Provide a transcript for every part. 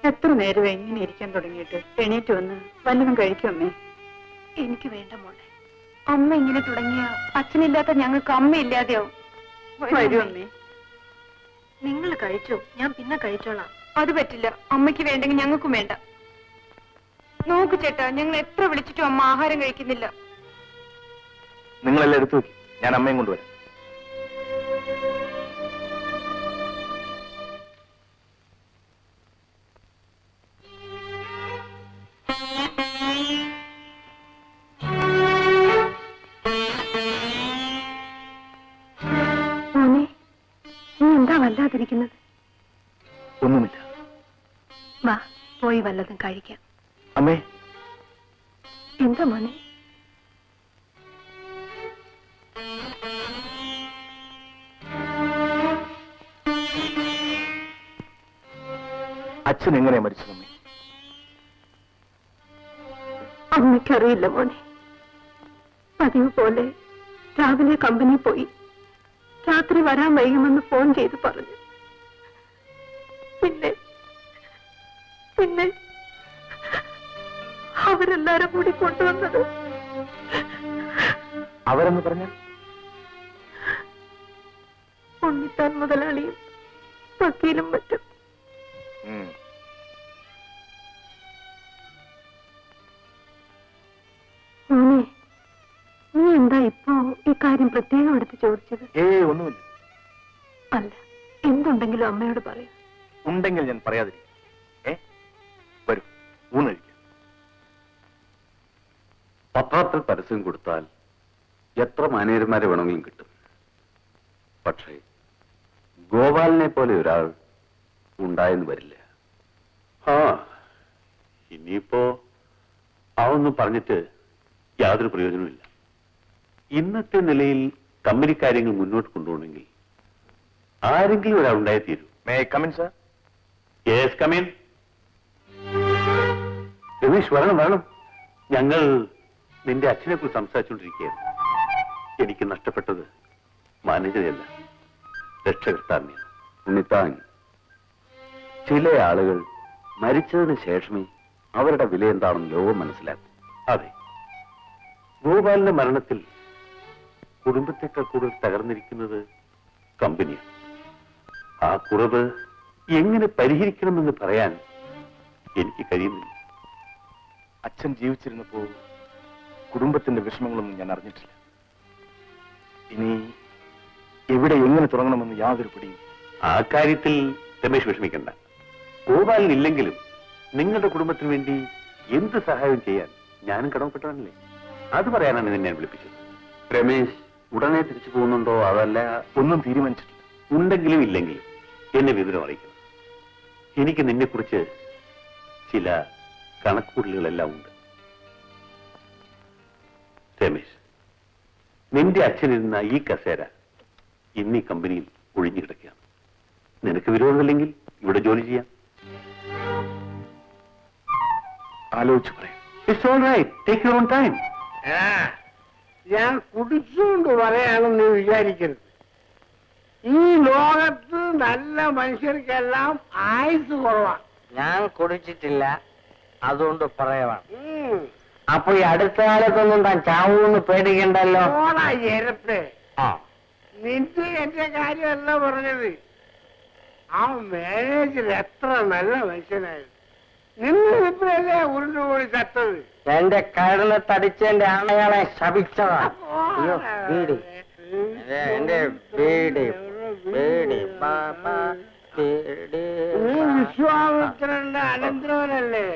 എത്ര നേരം എങ്ങനെ ഇരിക്കാൻ തുടങ്ങിയിട്ട് എണീറ്റ് വന്ന് വല്ലതും കഴിക്കും അമ്മേ? എനിക്ക് വേണ്ട മോളെ. അമ്മ ഇങ്ങനെ തുടങ്ങിയ അച്ഛനില്ലാത്ത ഞങ്ങൾക്ക് അമ്മയില്ലാതെയാവും. വരൂ അമ്മേ. നിങ്ങൾ കഴിച്ചോ, ഞാൻ പിന്നെ കഴിച്ചോളാം. അത് പറ്റില്ല. അമ്മയ്ക്ക് വേണ്ടെങ്കിൽ ഞങ്ങൾക്കും വേണ്ട. നോക്കു ചേട്ടാ, ഞങ്ങൾ എത്ര വിളിച്ചിട്ടും അമ്മ ആഹാരം കഴിക്കുന്നില്ല. നിങ്ങളെല്ലാം എടുത്തു നോക്കി, ഞാൻ അമ്മയും കൊണ്ടുവരാം. വല്ലാതിരിക്കുന്നത്? ഒന്നുമില്ല. വാ, പോയി വല്ലതും കഴിക്കാം. അമ്മേ. എന്താ മോനെ? അച്ഛൻ എങ്ങനെയാ മരിച്ചത് അമ്മേ? അമ്മയ്ക്കറിയില്ല മോനെ. പതിവ് പോലെ രാവിലെ കമ്പനി പോയി, രാത്രി വരാൻ വൈകുമെന്ന് ഫോൺ ചെയ്ത് പറഞ്ഞു. പിന്നെ അവരെല്ലാരും കൂടി കൊണ്ടുവന്നത്. അവരെന്ന് പറഞ്ഞ ഉണ്ണിത്താൻ മുതലാളിയും വക്കീലും മറ്റും. മോനെ, നീ എന്താ ഇപ്പോ ഈ കാര്യം പ്രത്യേകം എടുത്ത് ചോദിച്ചത്? ഒന്നുമില്ല. അല്ല, എന്തുണ്ടെങ്കിലും അമ്മയോട് പറയൂ. ഉണ്ടെങ്കിൽ ഞാൻ പറയാതിരിക്കും. വരൂ, ഊണ് കഴിക്കാം. പത്രത്തിൽ പരസ്യം കൊടുത്താൽ എത്ര മാനേജർമാരെ വേണമെങ്കിലും കിട്ടും. പക്ഷേ ഗോപാലിനെ പോലെ ഒരാൾ ഉണ്ടായെന്ന് വരില്ല. ഇനിയിപ്പോ അതൊന്നും പറഞ്ഞിട്ട് യാതൊരു പ്രയോജനമില്ല. ഇന്നത്തെ നിലയിൽ കമ്പനി കാര്യങ്ങൾ മുന്നോട്ട് കൊണ്ടുപോകണമെങ്കിൽ ആരെങ്കിലും ഒരാൾ ഉണ്ടായി തീരൂ. May I come in sir? Yes, come in. Ramesh, വരണം. ഞങ്ങൾ നിന്റെ അച്ഛനെ കുറിച്ച് സംസാരിച്ചുകൊണ്ടിരിക്കുകയാണ്. എനിക്ക് നഷ്ടപ്പെട്ടത് മാനേജരെയല്ല, രക്ഷകർത്താവിനെയാണ്. ഉണ്ണിത്താൻ, ചില ആളുകൾ മരിച്ചതിന് ശേഷമേ അവരുടെ വില എന്താണെന്ന് ലോകം മനസ്സിലാക്കും. അതെ, ഗോപാലിന്റെ മരണത്തിൽ കുടുംബത്തെക്കാൾ കൂടുതൽ തകർന്നിരിക്കുന്നത് കമ്പനിയാണ്. ആ കുറവ് എങ്ങനെ പരിഹരിക്കണമെന്ന് പറയാൻ എനിക്ക് കഴിയുന്നില്ല. അച്ഛൻ ജീവിച്ചിരുന്നപ്പോ കുടുംബത്തിന്റെ വിഷമങ്ങളൊന്നും ഞാൻ അറിഞ്ഞിട്ടില്ല. ഇനി എവിടെ എങ്ങനെ തുടങ്ങണമെന്ന് യാതൊരു പിടിയും. ആ കാര്യത്തിൽ രമേശ് വിഷമിക്കണ്ട. ഗോപാലിനില്ലെങ്കിലും നിങ്ങളുടെ കുടുംബത്തിന് വേണ്ടി എന്ത് സഹായം ചെയ്യാൻ ഞാനും കടമപ്പെട്ടവനല്ലേ? അത് പറയാനാണ് നിന്നെ ഞാൻ വിളിപ്പിച്ചത്. രമേശ് ഉടനെ തിരിച്ചു പോകുന്നുണ്ടോ? അതല്ല ഒന്നും തീരുമാനിച്ചിട്ടില്ല. ഉണ്ടെങ്കിലും ഇല്ലെങ്കിലും എന്നെ വിവരം അറിയിക്കണം. എനിക്ക് നിന്നെക്കുറിച്ച് ചില കണക്കുകൂട്ടലുകളെല്ലാം ഉണ്ട്. രമേശ്, നിന്റെ അച്ഛനിരുന്ന ഈ കസേര ഇന്ന് ഈ കമ്പനിയിൽ ഒഴിഞ്ഞു കിടക്കുകയാണ്. നിനക്ക് വിരോധമില്ലെങ്കിൽ ഇവിടെ ജോലി ചെയ്യാം. ആലോചിച്ച് പറയാം. It's all right, take your own time. ഞാൻ കുടിച്ചുകൊണ്ട് പറയാണെന്ന് നീ വിചാരിക്കരുത്. ഈ ലോകത്ത് നല്ല മനുഷ്യർക്കെല്ലാം ആയുസ് കുറവാണ്. ഞാൻ കുടിച്ചിട്ടില്ല, അതുകൊണ്ട് പറയുവാണ്. അപ്പൊ ഈ അടുത്ത കാലത്തൊന്നും താൻ ചാവൂന്ന് പേടിക്കണ്ടല്ലോ. ഓടാ എരപ്പേ, ആ, നിന്റെ എന്റെ കാര്യമല്ല പറഞ്ഞത്. ആ മാനേജർ എത്ര നല്ല മനുഷ്യനായിരുന്നു. നിന്നിപ്പോഴല്ലേ ഉരുണ്ടുകൂടി ചത്തത്. എന്റെ കഴുന്നത്തടിച്ചെന്റെ ആണകളെ ശപിച്ചതാ. അയ്യോ, വീട് എന്റെ വീട് വീട് ബാബാ വീട്. നീ വിശ്വാമിത്രന്റെ അനന്തരവനല്ലേ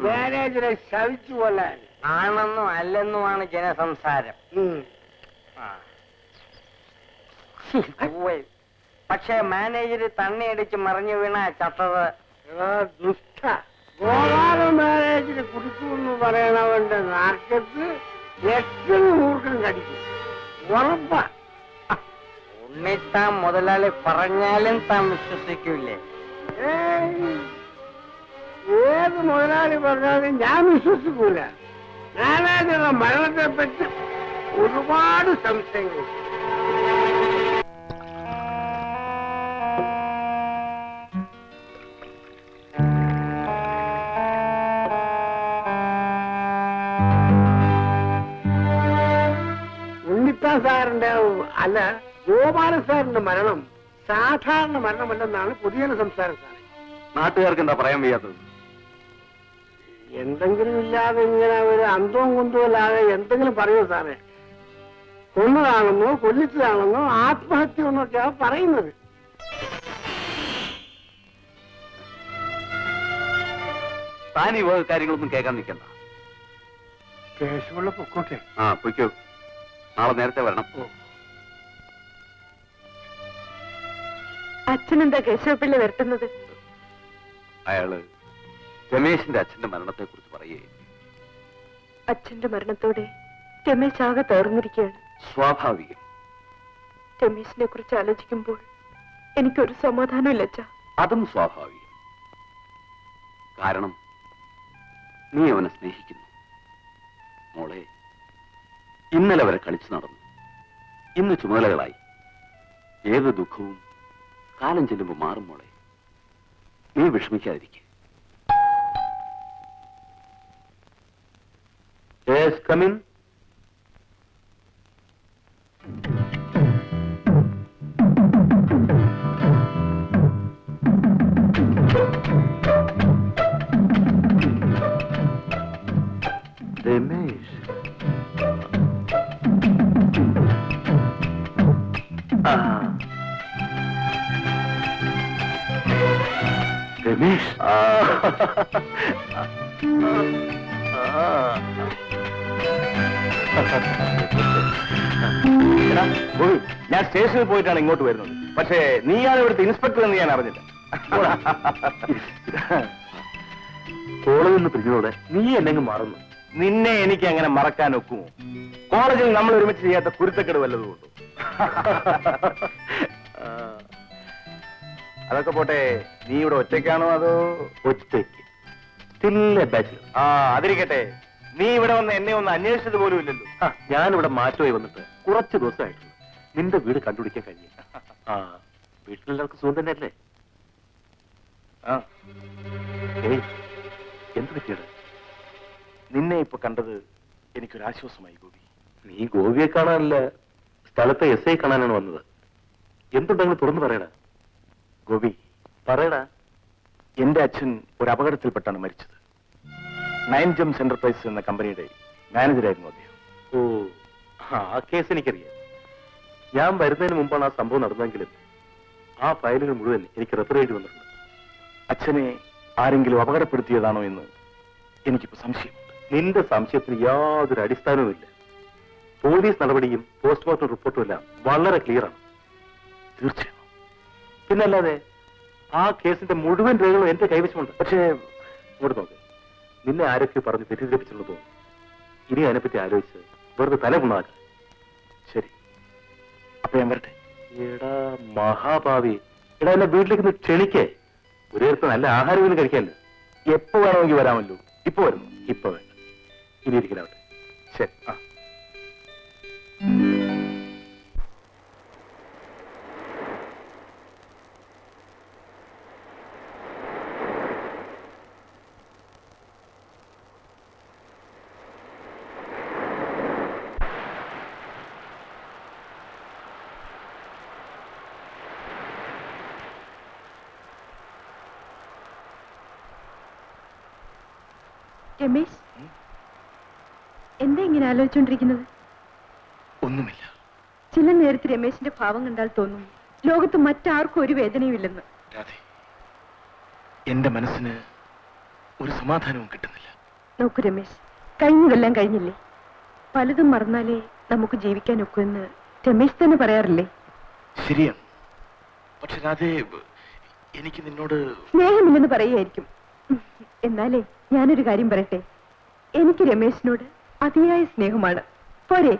മാനേജറെ ശവിച്ചു കൊല്ലാൻ? ആണെന്നും അല്ലെന്നുമാണ് ജനസംസാരം. പക്ഷെ മാനേജർ തണ്ണിയടിച്ച് മറിഞ്ഞു വീണ ചത്തത്. ദുഷ്ട ഗോപാല മാനേജര് കുടിക്കുമെന്ന് പറയണവന്റെ നാക്കത്ത് എത്ര മൂർഖം കടിക്കും, ഉറപ്പാ. ഉണ്ണിത്താൻ മുതലാളി പറഞ്ഞാലും താൻ വിശ്വസിക്കൂലേ? ഏത് മുതലാളി പറഞ്ഞാലും ഞാൻ വിശ്വസിക്കൂല. മാനേജറുടെ മരണത്തെ പറ്റി ഒരുപാട് സംശയങ്ങൾ. ഉണ്ണിത്താൻ സാറിന്റെ അല്ല, ഗോപാല സാറിന്റെ മരണം സാധാരണ മരണമല്ലെന്നാണ് പൊതുജന സംസാരം സാറേ. നാട്ടുകാർക്ക് എന്താ പറയാൻ വയ്യാത്തത്? എന്തെങ്കിലും ഇല്ലാതെ ഇങ്ങനെ ഒരു അന്തവും കുന്തവും അല്ലാതെ എന്തെങ്കിലും പറയൂ സാറേ. കൊന്നതാണെന്നോ കൊല്ലിച്ചതാണെന്നോ ആത്മഹത്യ എന്നൊക്കെയാണ് പറയുന്നത്. താൻ ഈ വക കാര്യങ്ങളൊന്നും കേൾക്കാൻ നിൽക്കണ്ട. കേശവുള്ള പൊക്കോട്ടെ. ആ, പൊയ്ക്കോ. നാളെ നേരത്തെ വരണം. അച്ഛനെന്താ കേശവപ്പിള്ള വരട്ടുന്നത്? അയാള് രമേശിന്റെ അച്ഛന്റെ മരണത്തെ കുറിച്ച് പറയുകയും. അച്ഛന്റെ മരണത്തോടെ രമേശ് ആകെ തകർന്നിരിക്കുകയാണ്. സ്വാഭാവികം. രമേശിനെ കുറിച്ച് ആലോചിക്കുമ്പോൾ എനിക്കൊരു സമാധാനമില്ല അച്ഛാ. അതും സ്വാഭാവികം. കാരണം നീ അവനെ സ്നേഹിക്കുന്നു. മോളെ, ഇന്നലെ വരെ കളിച്ചു നടന്നു, ഇന്ന് ചുമതലകളായി. ഏത് ദുഃഖവും കാലം ചെല്ലുമ്പോൾ മാറും മോളെ. നീ വിഷമിക്കാതിരിക്കെ. Yes, come in. Ramesh. Ramesh. ഞാൻ സ്റ്റേഷനിൽ പോയിട്ടാണ് ഇങ്ങോട്ട് വരുന്നത്. പക്ഷേ നീയാണ് ഇവിടുത്തെ ഇൻസ്പെക്ടർ എന്ന് ഞാൻ അറിഞ്ഞില്ല. കോളേജിൽ നിന്ന് പിരിഞ്ഞതോടെ നീ എന്നെങ്കിലും മാറുന്നു. നിന്നെ എനിക്ക് അങ്ങനെ മറക്കാൻ ഒക്കുമോ? കോളേജിൽ നമ്മൾ ഒരുമിച്ച് ചെയ്യാത്ത കുരുത്തക്കേട് വല്ലതുകൊണ്ടോ? അതൊക്കെ പോട്ടെ, നീ ഇവിടെ ഒറ്റയ്ക്കാണോ അതോ? ഒറ്റയ്ക്ക്. ആ, അതിരിക്കട്ടെ. നീ ഇവിടെ വന്ന് എന്നെ ഒന്ന് അന്വേഷിച്ചത് പോലും ഇല്ലല്ലോ. ഞാനിവിടെ മാറ്റമായി വന്നിട്ട് കുറച്ച് ദിവസമായിട്ടുണ്ട്. നിന്റെ വീട് കണ്ടുപിടിക്കാൻ കഴിഞ്ഞില്ല. ആ, വീട്ടിലെല്ലാവർക്കും സുഖം തന്നെയല്ലേ? ആ, ഏയ്, എന്ത് പറ്റിയത്? നിന്നെ ഇപ്പൊ കണ്ടത് എനിക്കൊരാശ്വാസമായി ഗോപി. നീ ഗോപിയെ കാണാനല്ല, സ്ഥലത്തെ SI കാണാനാണ് വന്നത്. എന്തുണ്ടെങ്കിലും തുറന്നു പറയടാ. ഗോപി, പറയടാ. എന്റെ അച്ഛൻ ഒരു അപകടത്തിൽപ്പെട്ടാണ് മരിച്ചത്. 9 Gems എന്റർപ്രൈസസ് എന്ന കമ്പനിയുടെ മാനേജരായിരുന്നു അദ്ദേഹം. ഓ, ആ കേസ് എനിക്കറിയാം. ഞാൻ വരുന്നതിന് മുമ്പാണ് ആ സംഭവം നടന്നെങ്കിലും ആ ഫയലുകൾ മുഴുവൻ എനിക്ക് റെഫർ ചെയ്ത് വന്നിട്ടുണ്ട്. അച്ഛനെ ആരെങ്കിലും അപകടപ്പെടുത്തിയതാണോ എന്ന് എനിക്കിപ്പോ സംശയമുണ്ട്. നിന്റെ സംശയത്തിന് യാതൊരു അടിസ്ഥാനവുമില്ല. പോലീസ് നടപടിയും പോസ്റ്റ്മോർട്ടം റിപ്പോർട്ടും എല്ലാം വളരെ ക്ലിയറാണ്. തീർച്ചയായും. പിന്നല്ലാതെ ആ കേസിന്റെ മുഴുവൻ രേഖകളും എന്റെ കൈവശമുണ്ട്. പക്ഷേ ഇങ്ങോട്ട് നോക്ക്, നിന്നെ ആരൊക്കെ പറഞ്ഞ് തെറ്റിദ്ധരിപ്പിച്ചെന്ന് തോന്നുന്നു. ഇനി അതിനെപ്പറ്റി ആലോചിച്ച് വെറുതെ തല പുണ്ണാക്ക. ശരി, അപ്പൊ ഞാൻ വരട്ടെ. എടാ മഹാഭാവി, എടാ എന്നെ വീട്ടിലേക്ക് ഒന്ന് ക്ഷണിക്കേ. ഒരു നേരത്തെ നല്ല ആഹാരമൊന്നും കഴിക്കാമല്ലോ. എപ്പോ വേണമെങ്കിൽ വരാമല്ലോ. ഇപ്പൊ വരുന്നു? ഇപ്പൊ വേണ്ട, ഇനി ഇരിക്കലാവട്ടെ. ശരി. ആ, രമേശ്, എന്താ ഇങ്ങനെ ആലോചിച്ചുകൊണ്ടിരിക്കുന്നത്? ഒന്നുമില്ല. ചില നേരത്ത് രമേശിന്റെ ഭാവം കണ്ടാൽ തോന്നും ലോകത്ത് മറ്റാർക്കും ഒരു വേദനയും ഇല്ലെന്ന്. രാധേ, എന്റെ മനസ്സിന് ഒരു സമാധാനവും കിട്ടുന്നില്ല. നോക്കൂ രമേശ്, കഴിഞ്ഞതെല്ലാം കഴിഞ്ഞില്ലേ? പലതും മറന്നാലേ നമുക്ക് ജീവിക്കാൻ ഒക്കുമെന്ന് രമേശ് തന്നെ പറയാറില്ലേ? ശരിയാണ്. പക്ഷെ രാധേ, എനിക്ക് നിന്നോട് സ്നേഹമില്ലെന്ന് പറയുമായിരിക്കും. എന്നാലേ ഞാനൊരു കാര്യം പറയട്ടെ, എനിക്ക് രമേശിനോട് അതിയായ സ്നേഹമാണ്. പോരെ?